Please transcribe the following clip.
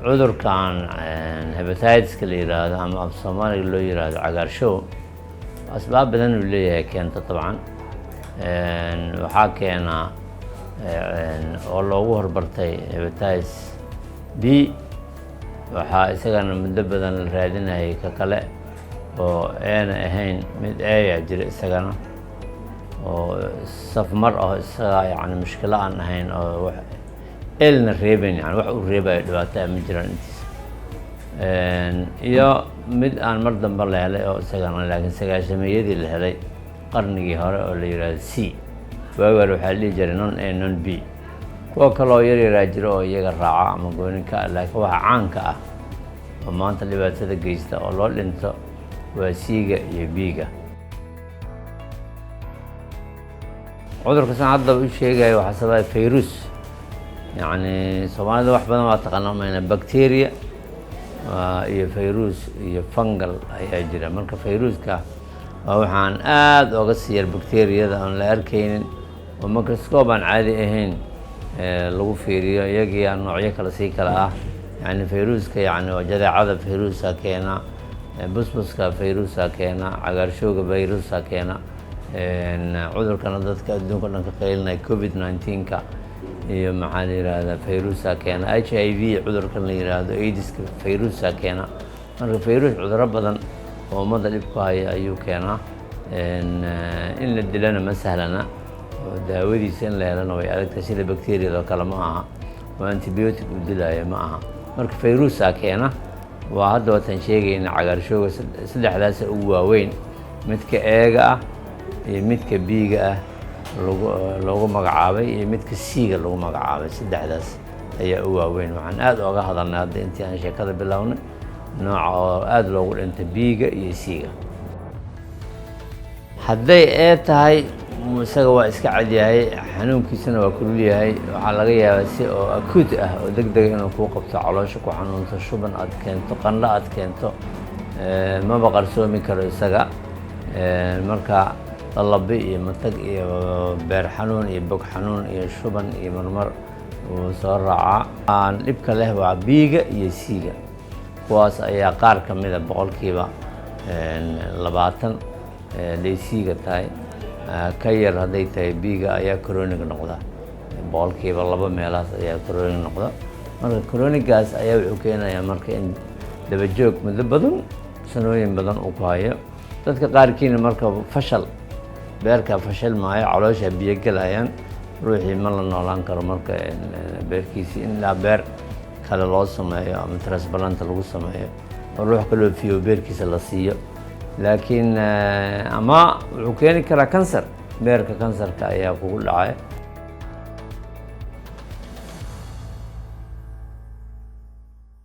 cudurkan hepatitis-ka la yiraahdo ama af Soomaaliga loo yiraahdo cagaarshow asbaab badan uu leeyahay keenta dabcan waxaa keena oo loogu horbartay hepatitis B waxaa isagana muddo badan la raadinayay ka kale oo ayna ahayn mid ayaa jira isagana oo safmar ah isaga yani mushkilo aan ahayn oo elna reeban yani wax uu reebay dhibaato ma jiraan intiis iyo mid aan mar dambe la helay oo isagana laakiin sagaashameeyadii la helay qarnigii hore oo la yiraahdo C waagar waxaa la dhihi jiray non A non B kuwa kaloo yaryar jira oo iyaga raaca ama gooninka laakiin waxa caanka ah oo maanta dhibaatada geysta oo loo dhinto waa C-ga iyo B-ga cudurka san hadda u sheegayo waxaa sababay virus يعني Soomaalida wax badan waa taqaanaa bacteria iyo virus iyo fungal ayaa jira marka viruska waa waxaan aad uga siiyay bacteriyada aan la arkaynin oo microscope aan caadi ahayn lagu fiiriyo iyaga noocyo kala sii kala ah yani viruska yani jadeecada viruska keena busbuska viruska keena cagaarshowga viruska keena cudurkana dadka adduunka dhan ka qeylnay COVID-19 iyo maxaa la yiraahdaa viruska keena HIV cudurkan la yiraahdo AIDS-ka viruska keena marka virus cudurro badan oo ummadda dhib ku haya ayuu keenaa in la dilana ma sahlana oo daawadiisa in la helana way adagtahay sida bacteriyada kale ma aha oo antibiotic u dilaya ma aha marka viruska keena waa hadda watan sheegayna cagaarshowga saddexdaas ugu waaweyn midka A-ga ah iyo midka B-ga ah loogu magacaabay iyo midka C-ga lagu magacaabay saddexdaas ayaa u waaweyn waxaan aad uga hadalnay hadda intii aan sheekada bilownay nooca oo aad loogu dhintay B-ga iyo C-ga hadday ee tahay isaga waa iska cadyahay xanuunkiisana waa kulul yahay waxaa laga yaabaa si oo acute ah oo degdeg inuu kuu qabto caloosha ku xanuunto shuban aad keento qandho aad keento maba qarsoomi karo isaga marka lalabi iyo matag iyo beer xanuun iyo bog xanuun iyo shuban iyo marmar uu soo raacaa aan dhibka leh waa B-ga iyo C-ga kuwaas ayaa qaar ka mida boqolkiiba 20 day C-ga tahay ka yar hadday tahay B-ga ayaa chronic noqda boqolkiiba 2 meelahaas ayaa chronic noqda marka chronic-gaas ayaa wuxuu keenayaa marka in dabajoog muddo badan sanooyin badan uu ku hayo dadka qaarkiina marka fashal beerka fashil maayo caloosha biyo galayaan ruuxii ma la noolaan karo marka beerkiisii in la beer kale loo sameeyo ama transplant lagu sameeyo oo ruux kale fiyo beerkiisa la siiyo laakiin ama wuxuu keeni karaa kansar beerka kansarka ayaa kugu dhacay